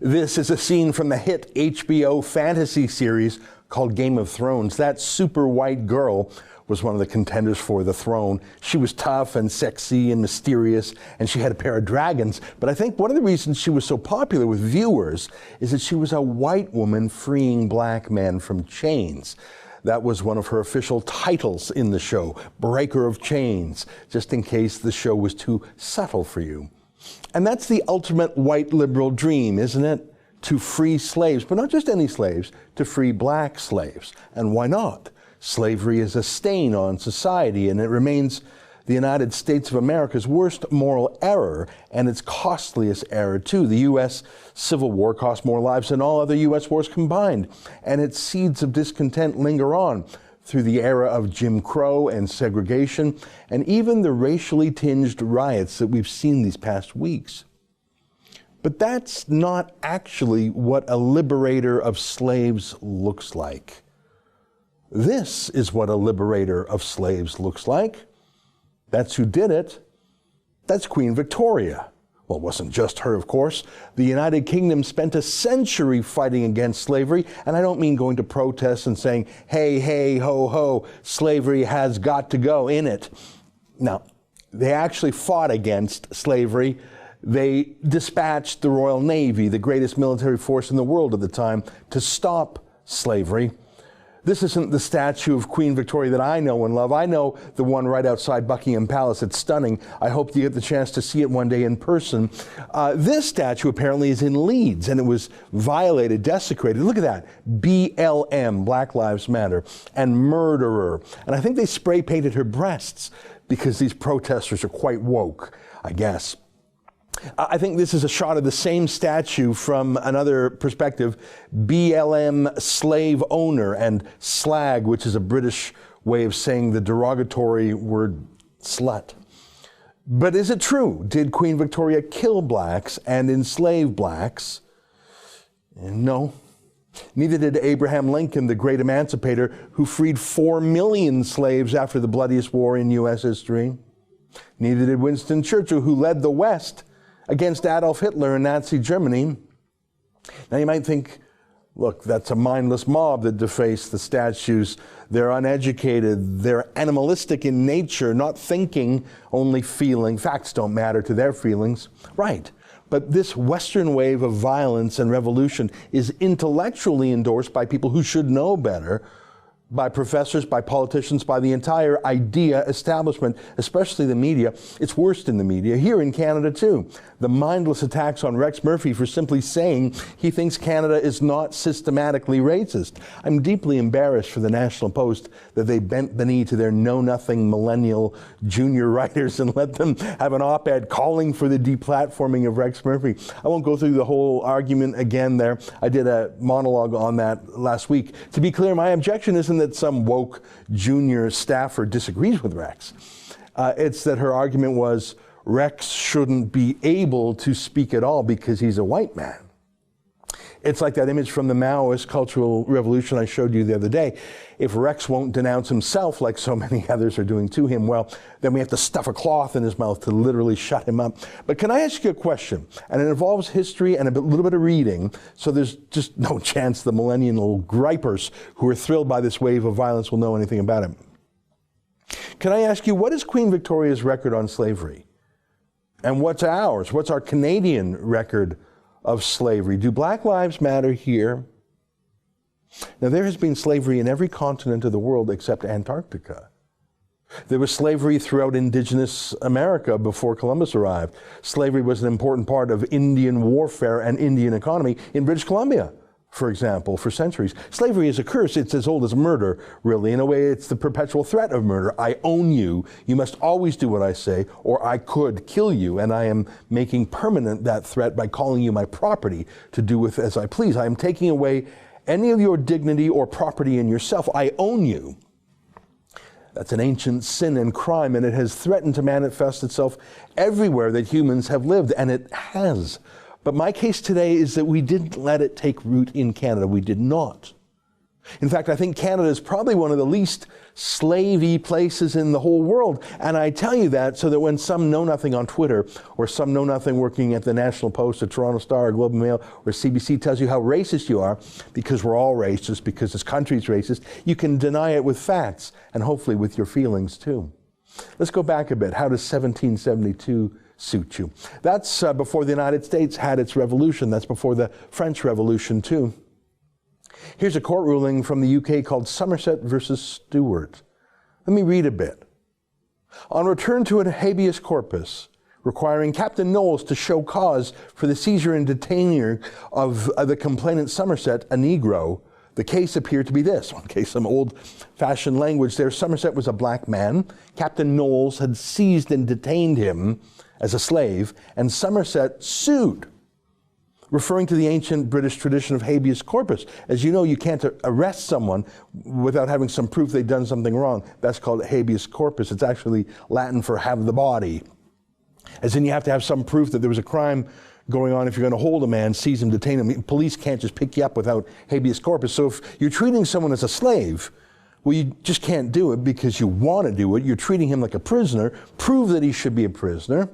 This is a scene from the hit HBO fantasy series called Game of Thrones. That super white girl was one of the contenders for the throne. She was tough and sexy and mysterious, and she had a pair of dragons. But I think one of the reasons she was so popular with viewers is that she was a white woman freeing black men from chains. That was one of her official titles in the show, Breaker of Chains, just in case the show was too subtle for you. And that's the ultimate white liberal dream, isn't it? To free slaves, but not just any slaves, to free black slaves. And why not? Slavery is a stain on society, and it remains the United States of America's worst moral error, and its costliest error too. The U.S. Civil War cost more lives than all other U.S. wars combined, and its seeds of discontent linger on through the era of Jim Crow and segregation, and even the racially tinged riots that we've seen these past weeks. But that's not actually what a liberator of slaves looks like. This is what a liberator of slaves looks like. That's who did it. That's Queen Victoria. Well, it wasn't just her, of course. The United Kingdom spent a century fighting against slavery, and I don't mean going to protests and saying, hey, hey, ho, ho, slavery has got to go in it. No, they actually fought against slavery. They dispatched the Royal Navy, the greatest military force in the world at the time, to stop slavery. This isn't the statue of Queen Victoria that I know and love. I know the one right outside Buckingham Palace. It's stunning. I hope you get the chance to see it one day in person. This statue apparently is in Leeds, and it was violated, desecrated. Look at that. BLM, Black Lives Matter, and murderer. And I think they spray painted her breasts because these protesters are quite woke, I guess. I think this is a shot of the same statue from another perspective, BLM slave owner, and slag, which is a British way of saying the derogatory word slut. But is it true? Did Queen Victoria kill blacks and enslave blacks? No. Neither did Abraham Lincoln, the great emancipator, who freed 4 million slaves after the bloodiest war in U.S. history. Neither did Winston Churchill, who led the West against Adolf Hitler in Nazi Germany. Now you might think, look, that's a mindless mob that defaced the statues. They're uneducated, they're animalistic in nature, not thinking, only feeling. Facts don't matter to their feelings. Right, but this Western wave of violence and revolution is intellectually endorsed by people who should know better, by professors, by politicians, by the entire idea establishment, especially the media. It's worst in the media, here in Canada too. The mindless attacks on Rex Murphy for simply saying he thinks Canada is not systematically racist. I'm deeply embarrassed for the National Post that they bent the knee to their know-nothing millennial junior writers and let them have an op-ed calling for the deplatforming of Rex Murphy. I won't go through the whole argument again there. I did a monologue on that last week. To be clear, my objection isn't that some woke junior staffer disagrees with Rex. It's that her argument was Rex shouldn't be able to speak at all because he's a white man. It's like that image from the Maoist Cultural Revolution I showed you the other day. If Rex won't denounce himself like so many others are doing to him, well, then we have to stuff a cloth in his mouth to literally shut him up. But can I ask you a question? And it involves history and a little bit of reading, so there's just no chance the millennial gripers who are thrilled by this wave of violence will know anything about it. Can I ask you, what is Queen Victoria's record on slavery? And what's ours? What's our Canadian record of slavery? Do Black Lives Matter here? Now, there has been slavery in every continent of the world except Antarctica. There was slavery throughout indigenous America before Columbus arrived. Slavery was an important part of Indian warfare and Indian economy in British Columbia, for example, for centuries. Slavery is a curse. It's as old as murder, really. In a way, it's the perpetual threat of murder. I own you. You must always do what I say, or I could kill you. And I am making permanent that threat by calling you my property to do with as I please. I am taking away any of your dignity or property in yourself. I own you. That's an ancient sin and crime, and it has threatened to manifest itself everywhere that humans have lived, and it has. But my case today is that we didn't let it take root in Canada. We did not. In fact, I think Canada is probably one of the least slavey places in the whole world. And I tell you that so that when some know-nothing on Twitter or some know-nothing working at the National Post, the Toronto Star, or Globe and Mail, or CBC tells you how racist you are, because we're all racist, because this country's racist, you can deny it with facts and hopefully with your feelings too. Let's go back a bit. How does 1772 suit you? That's before the United States had its revolution. That's before the French Revolution too. Here's a court ruling from the UK called Somerset versus Stewart. Let me read a bit. On return to a habeas corpus requiring Captain Knowles to show cause for the seizure and detaining of the complainant Somerset, a Negro, the case appeared to be this. Okay, some old-fashioned language there. Somerset was a black man. Captain Knowles had seized and detained him as a slave, and Somerset sued, referring to the ancient British tradition of habeas corpus. As you know, you can't arrest someone without having some proof they've done something wrong. That's called habeas corpus. It's actually Latin for have the body. As in, you have to have some proof that there was a crime going on if you're going to hold a man, seize him, detain him. Police can't just pick you up without habeas corpus. So if you're treating someone as a slave, well, you just can't do it because you want to do it. You're treating him like a prisoner. Prove that he should be a prisoner.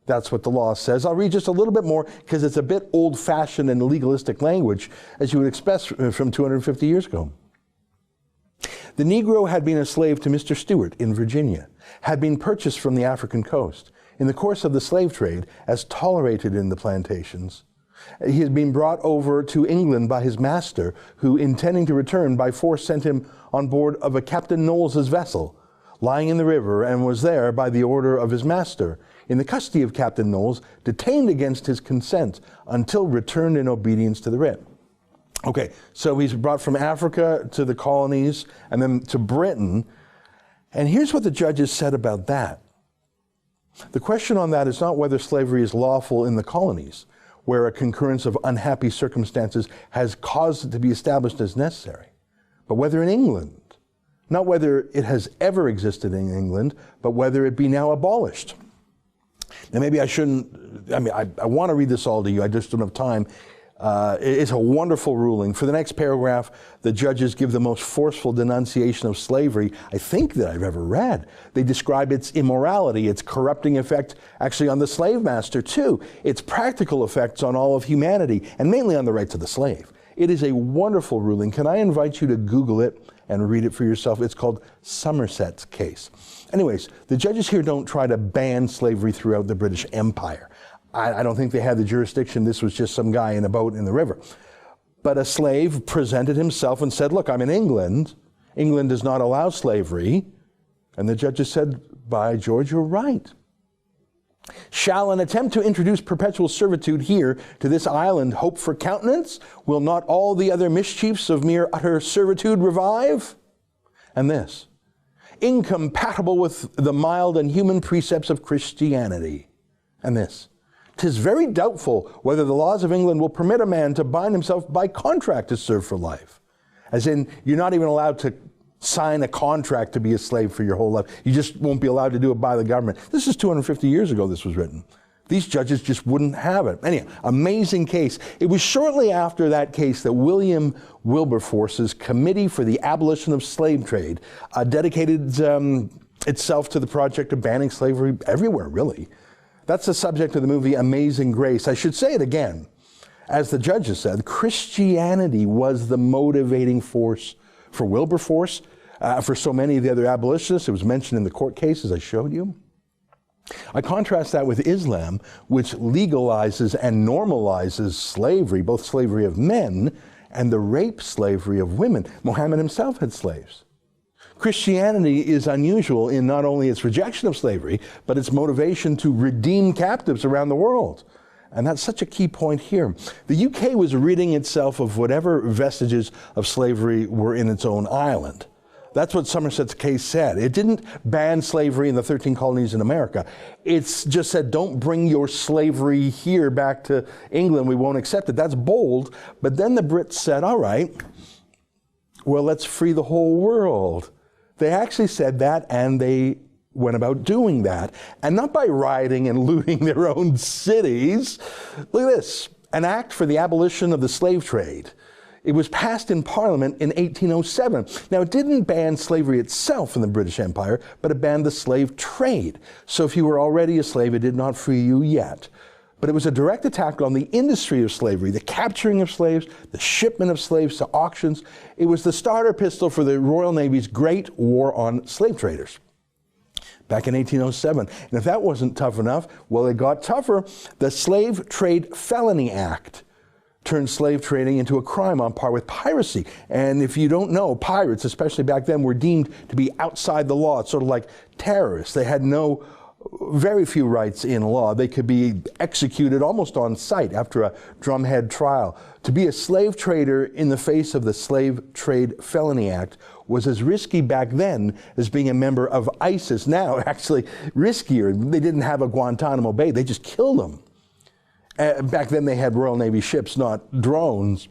That's what the law says. I'll read just a little bit more because it's a bit old-fashioned and legalistic language, as you would expect from 250 years ago. The Negro had been a slave to Mr. Stewart in Virginia, had been purchased from the African coast. In the course of the slave trade, as tolerated in the plantations, he had been brought over to England by his master, who, intending to return, by force sent him on board of a Captain Knowles's vessel, lying in the river, and was there, by the order of his master, in the custody of Captain Knowles, detained against his consent until returned in obedience to the writ. Okay, so he's brought from Africa to the colonies and then to Britain. And here's what the judges said about that. The question on that is not whether slavery is lawful in the colonies, where a concurrence of unhappy circumstances has caused it to be established as necessary, but whether in England, not whether it has ever existed in England, but whether it be now abolished. Now, maybe I shouldn't, I want to read this all to you, I just don't have time. It's a wonderful ruling. For the next paragraph, the judges give the most forceful denunciation of slavery, I think, that I've ever read. They describe its immorality, its corrupting effect actually on the slave master too, its practical effects on all of humanity, and mainly on the rights of the slave. It is a wonderful ruling. Can I invite you to Google it and read it for yourself? It's called Somerset's case. Anyways, the judges here don't try to ban slavery throughout the British Empire. I don't think they had the jurisdiction. This was just some guy in a boat in the river. But a slave presented himself and said, look, I'm in England. England does not allow slavery. And the judges said, by George, you're right. Shall an attempt to introduce perpetual servitude here to this island hope for countenance? Will not all the other mischiefs of mere utter servitude revive? And this, incompatible with the mild and human precepts of Christianity. And this, 'tis very doubtful whether the laws of England will permit a man to bind himself by contract to serve for life. As in, you're not even allowed to sign a contract to be a slave for your whole life. You just won't be allowed to do it by the government. This is 250 years ago this was written. These judges just wouldn't have it. Anyhow, amazing case. It was shortly after that case that William Wilberforce's Committee for the Abolition of Slave Trade dedicated itself to the project of banning slavery everywhere, really. That's the subject of the movie Amazing Grace. I should say it again. As the judges said, Christianity was the motivating force for Wilberforce, for so many of the other abolitionists. It was mentioned in the court cases I showed you. I contrast that with Islam, which legalizes and normalizes slavery, both slavery of men and the rape slavery of women. Muhammad himself had slaves. Christianity is unusual in not only its rejection of slavery, but its motivation to redeem captives around the world. And that's such a key point here. The UK was ridding itself of whatever vestiges of slavery were in its own island. That's what Somerset's case said. It didn't ban slavery in the 13 colonies in America. It's just said, don't bring your slavery here back to England. We won't accept it. That's bold. But then the Brits said, all right, well, let's free the whole world. They actually said that, and they went about doing that, and not by rioting and looting their own cities. Look at this, an act for the abolition of the slave trade. It was passed in Parliament in 1807. Now, it didn't ban slavery itself in the British Empire, but it banned the slave trade. So if you were already a slave, it did not free you yet. But it was a direct attack on the industry of slavery, the capturing of slaves, the shipment of slaves to auctions. It was the starter pistol for the Royal Navy's Great War on Slave Traders back in 1807. And if that wasn't tough enough, well, it got tougher. The Slave Trade Felony Act turned slave trading into a crime on par with piracy. And if you don't know, pirates, especially back then, were deemed to be outside the law. It's sort of like terrorists. They had very few rights in law. They could be executed almost on sight after a drumhead trial. To be a slave trader in the face of the Slave Trade Felony Act was as risky back then as being a member of ISIS. Now, actually riskier. They didn't have a Guantanamo Bay. They just killed them. Back then they had Royal Navy ships, not drones.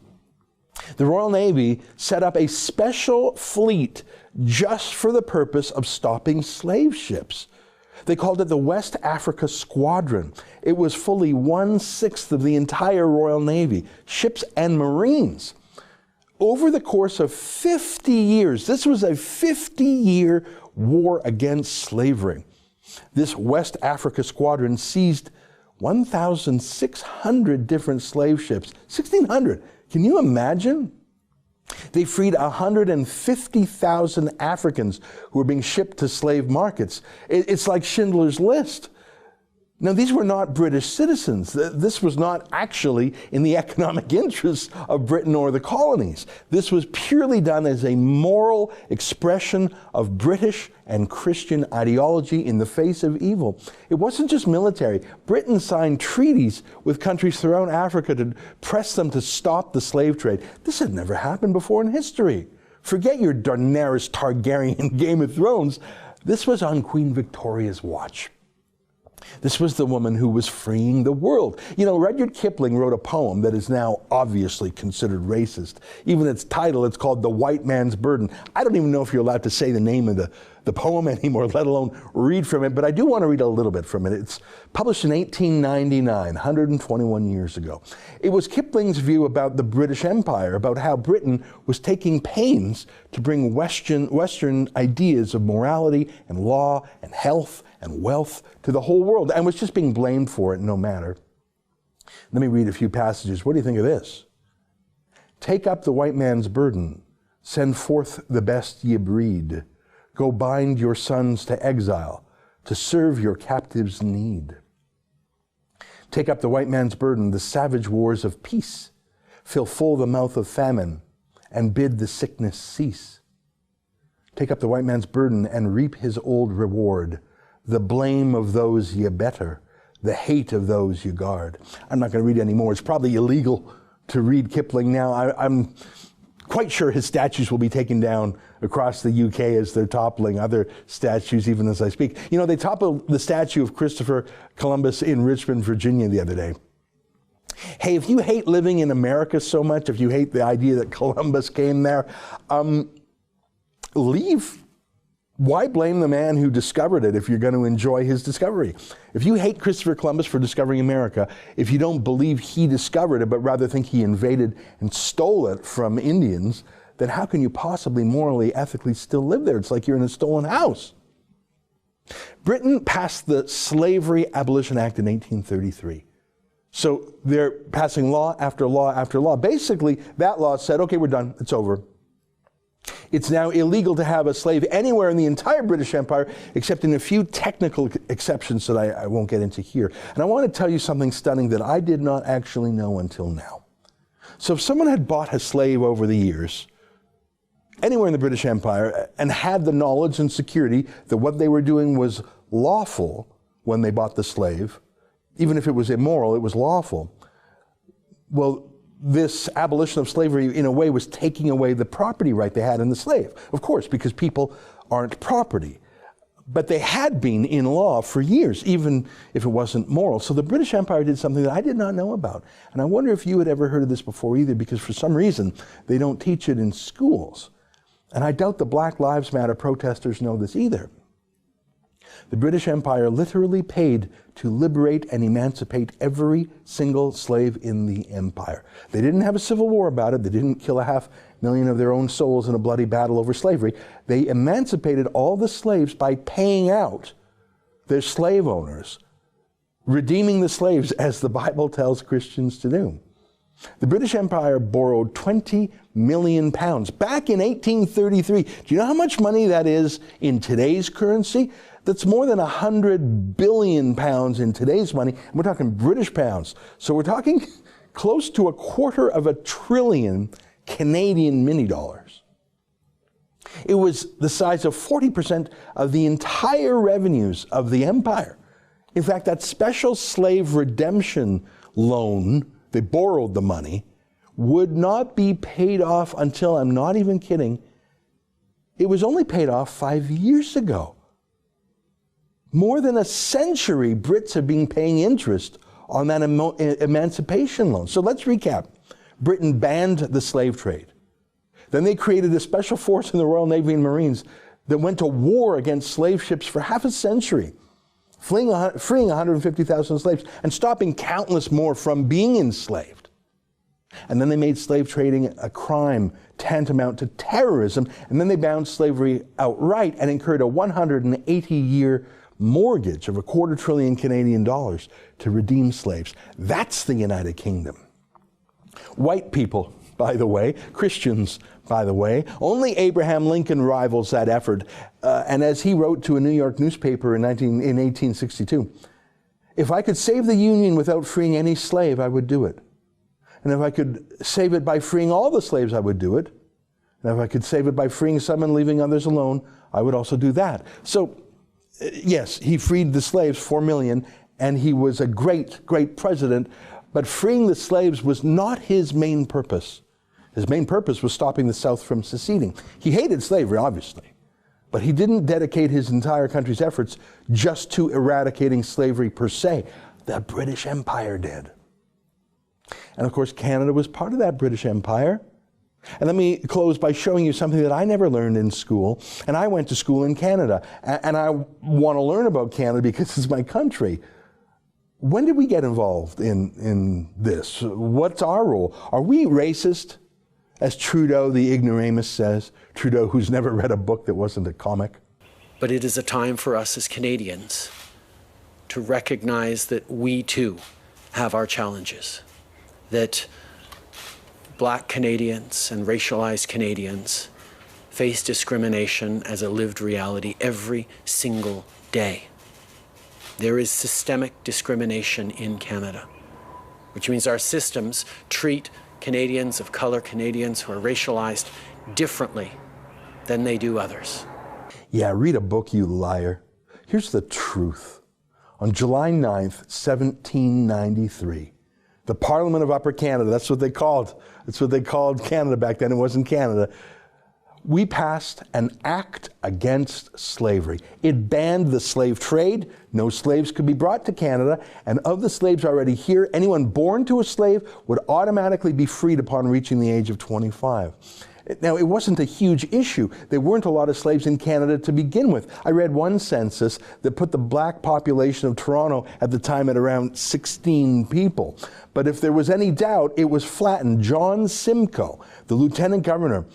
The Royal Navy set up a special fleet just for the purpose of stopping slave ships. They called it the West Africa Squadron. It was fully 1/6 of the entire Royal Navy, ships and Marines. Over the course of 50 years, this was a 50-year war against slavery. This West Africa Squadron seized 1,600 different slave ships. 1,600. Can you imagine? They freed 150,000 Africans who were being shipped to slave markets. It's like Schindler's List. Now, these were not British citizens. This was not actually in the economic interests of Britain or the colonies. This was purely done as a moral expression of British and Christian ideology in the face of evil. It wasn't just military. Britain signed treaties with countries throughout Africa to press them to stop the slave trade. This had never happened before in history. Forget your Daenerys Targaryen Game of Thrones. This was on Queen Victoria's watch. This was the woman who was freeing the world. You know, Rudyard Kipling wrote a poem that is now obviously considered racist. Even its title, it's called The White Man's Burden. I don't even know if you're allowed to say the name of the poem anymore, let alone read from it, but I do want to read a little bit from it. It's published in 1899, 121 years ago. It was Kipling's view about the British Empire, about how Britain was taking pains to bring Western ideas of morality and law and health and wealth to the whole world, and was just being blamed for it no matter. Let me read a few passages. What do you think of this? Take up the white man's burden. Send forth the best ye breed. Go bind your sons to exile, to serve your captives' need. Take up the white man's burden, the savage wars of peace. Fill full the mouth of famine, and bid the sickness cease. Take up the white man's burden, and reap his old reward. The blame of those ye better, the hate of those you guard. I'm not going to read any more. It's probably illegal to read Kipling now. I'm quite sure his statues will be taken down across the UK as they're toppling other statues even as I speak. You know, they toppled the statue of Christopher Columbus in Richmond, Virginia the other day. Hey, if you hate living in America so much, if you hate the idea that Columbus came there, leave. Why blame the man who discovered it if you're going to enjoy his discovery? If you hate Christopher Columbus for discovering America, if you don't believe he discovered it, but rather think he invaded and stole it from Indians, then how can you possibly morally, ethically still live there? It's like you're in a stolen house. Britain passed the Slavery Abolition Act in 1833. So they're passing law after law after law. Basically, that law said, okay, we're done, it's over. It's now illegal to have a slave anywhere in the entire British Empire, except in a few technical exceptions that I won't get into here. And I want to tell you something stunning that I did not actually know until now. So if someone had bought a slave over the years, anywhere in the British Empire, and had the knowledge and security that what they were doing was lawful when they bought the slave, even if it was immoral, it was lawful. Well, this abolition of slavery, in a way, was taking away the property right they had in the slave. Of course, because people aren't property. But they had been in law for years, even if it wasn't moral. So the British Empire did something that I did not know about. And I wonder if you had ever heard of this before either, because for some reason, they don't teach it in schools. And I doubt the Black Lives Matter protesters know this either. The British Empire literally paid to liberate and emancipate every single slave in the empire. They didn't have a civil war about it. They didn't kill 500,000 of their own souls in a bloody battle over slavery. They emancipated all the slaves by paying out their slave owners, redeeming the slaves as the Bible tells Christians to do. The British Empire borrowed 20 million pounds back in 1833. Do you know how much money that is in today's currency? That's more than 100 billion pounds in today's money. And we're talking British pounds. So we're talking close to $250 billion Canadian mini dollars. It was the size of 40% of the entire revenues of the empire. In fact, that special slave redemption loan, they borrowed the money, would not be paid off until, I'm not even kidding, it was only paid off 5 years ago. More than a century, Brits have been paying interest on that emancipation loan. So let's recap. Britain banned the slave trade. Then they created a special force in the Royal Navy and Marines that went to war against slave ships for half a century, freeing 150,000 slaves and stopping countless more from being enslaved. And then they made slave trading a crime tantamount to terrorism, and then they banned slavery outright and incurred a 180-year mortgage of $250 billion Canadian dollars to redeem slaves. That's the United Kingdom. White people, by the way, Christians, by the way, only Abraham Lincoln rivals that effort. And as he wrote to a New York newspaper in 1862, if I could save the Union without freeing any slave, I would do it. And if I could save it by freeing all the slaves, I would do it. And if I could save it by freeing some and leaving others alone, I would also do that. So, yes, he freed the slaves, 4 million, and he was a great, great president, but freeing the slaves was not his main purpose. His main purpose was stopping the South from seceding. He hated slavery, obviously, but he didn't dedicate his entire country's efforts just to eradicating slavery per se. The British Empire did. And of course, Canada was part of that British Empire. And let me close by showing you something that I never learned in school. And I went to school in Canada. And I want to learn about Canada because it's my country. When did we get involved in this? What's our role? Are we racist? As Trudeau, the ignoramus, says. Trudeau, who's never read a book that wasn't a comic. But it is a time for us as Canadians to recognize that we too have our challenges. That Black Canadians and racialized Canadians face discrimination as a lived reality every single day. There is systemic discrimination in Canada, which means our systems treat Canadians of color, Canadians who are racialized, differently than they do others. Yeah, read a book, you liar. Here's the truth. On July 9th, 1793, the Parliament of Upper Canada, that's what they called Canada back then, it wasn't Canada, we passed an act against slavery. It banned the slave trade. No slaves could be brought to Canada. And of the slaves already here, anyone born to a slave would automatically be freed upon reaching the age of 25. Now, it wasn't a huge issue. There weren't a lot of slaves in Canada to begin with. I read one census that put the black population of Toronto at the time at around 16 people. But if there was any doubt, it was flattened. John Simcoe, the lieutenant governor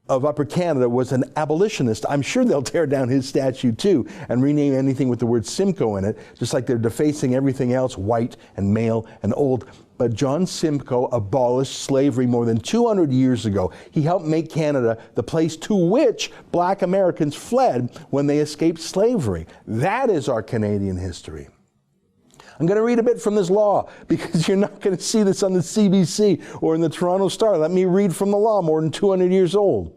of Upper Canada, was an abolitionist. I'm sure they'll tear down his statue too and rename anything with the word Simcoe in it, just like they're defacing everything else, white and male and old. But John Simcoe abolished slavery more than 200 years ago. He helped make Canada the place to which Black Americans fled when they escaped slavery. That is our Canadian history. I'm going to read a bit from this law because you're not going to see this on the CBC or in the Toronto Star. Let me read from the law, more than 200 years old.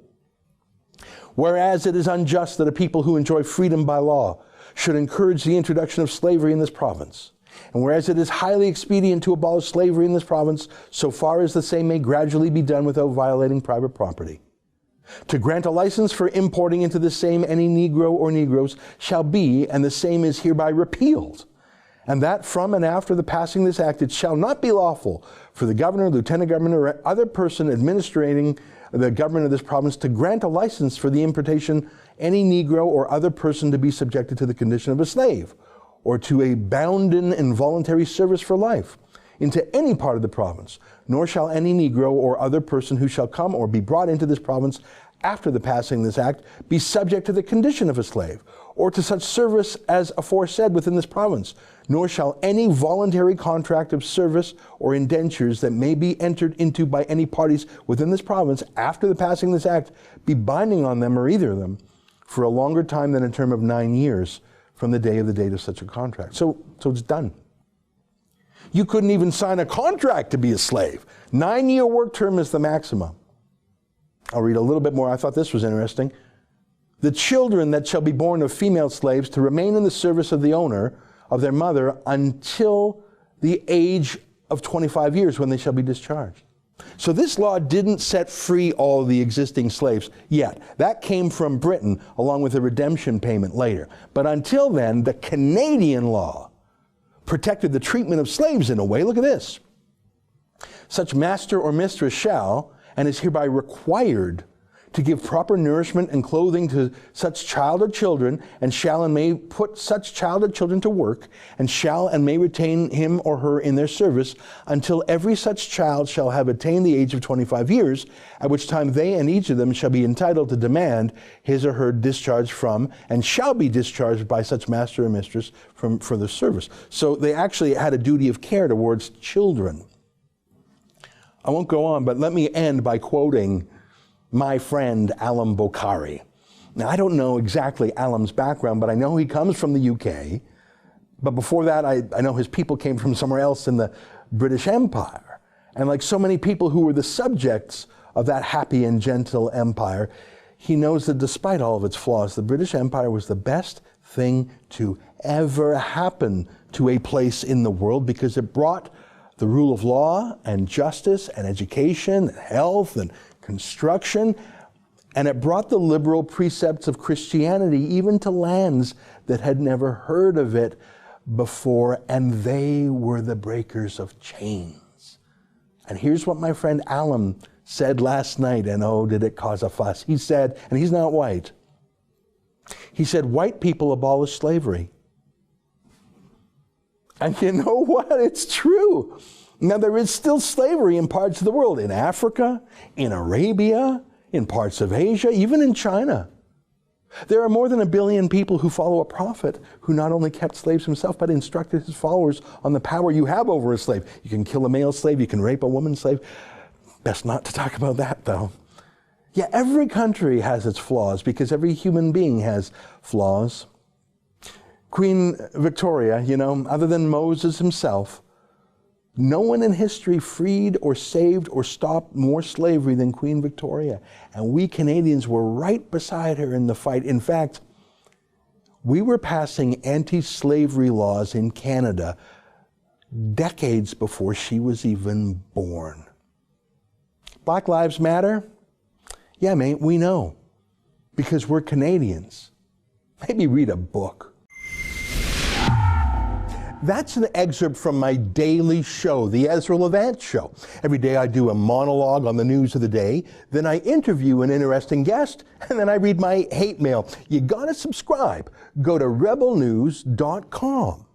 Whereas it is unjust that a people who enjoy freedom by law should encourage the introduction of slavery in this province. And whereas it is highly expedient to abolish slavery in this province, so far as the same may gradually be done without violating private property. To grant a license for importing into the same any Negro or Negroes shall be, and the same is hereby repealed. And that from and after the passing of this act, it shall not be lawful for the governor, lieutenant governor, or other person administering the government of this province to grant a license for the importation any Negro or other person to be subjected to the condition of a slave, or to a bounden involuntary service for life, into any part of the province, nor shall any Negro or other person who shall come or be brought into this province after the passing of this act be subject to the condition of a slave, or to such service as aforesaid within this province, nor shall any voluntary contract of service or indentures that may be entered into by any parties within this province after the passing of this act be binding on them or either of them for a longer time than a term of 9 years from the date of such a contract. So it's done. You couldn't even sign a contract to be a slave. 9-year work term is the maximum. I'll read a little bit more. I thought this was interesting. The children that shall be born of female slaves to remain in the service of the owner of their mother until the age of 25 years when they shall be discharged. So this law didn't set free all the existing slaves yet. That came from Britain along with a redemption payment later. But until then, the Canadian law protected the treatment of slaves in a way. Look at this. Such master or mistress shall, and is hereby required, to give proper nourishment and clothing to such child or children, and shall and may put such child or children to work, and shall and may retain him or her in their service until every such child shall have attained the age of 25 years, at which time they and each of them shall be entitled to demand his or her discharge from, and shall be discharged by such master or mistress for the service. So they actually had a duty of care towards children. I won't go on, but let me end by quoting my friend Alam Bokhari. Now, I don't know exactly Alam's background, but I know he comes from the UK. But before that, I know his people came from somewhere else in the British Empire. And like so many people who were the subjects of that happy and gentle empire, he knows that despite all of its flaws, the British Empire was the best thing to ever happen to a place in the world, because it brought the rule of law and justice and education and health and construction, and it brought the liberal precepts of Christianity even to lands that had never heard of it before, and they were the breakers of chains. And here's what my friend Alam said last night, and oh, did it cause a fuss. He said, and he's not white, he said, white people abolished slavery. And you know what? It's true. Now, there is still slavery in parts of the world, in Africa, in Arabia, in parts of Asia, even in China. There are more than 1 billion people who follow a prophet who not only kept slaves himself, but instructed his followers on the power you have over a slave. You can kill a male slave, you can rape a woman slave. Best not to talk about that, though. Yeah, every country has its flaws, because every human being has flaws. Queen Victoria, you know, other than Moses himself, no one in history freed or saved or stopped more slavery than Queen Victoria. And we Canadians were right beside her in the fight. In fact, we were passing anti-slavery laws in Canada decades before she was even born. Black Lives Matter? Yeah, mate, we know. Because we're Canadians. Maybe read a book. That's an excerpt from my daily show, The Ezra Levant Show. Every day I do a monologue on the news of the day, then I interview an interesting guest, and then I read my hate mail. You gotta subscribe. Go to rebelnews.com.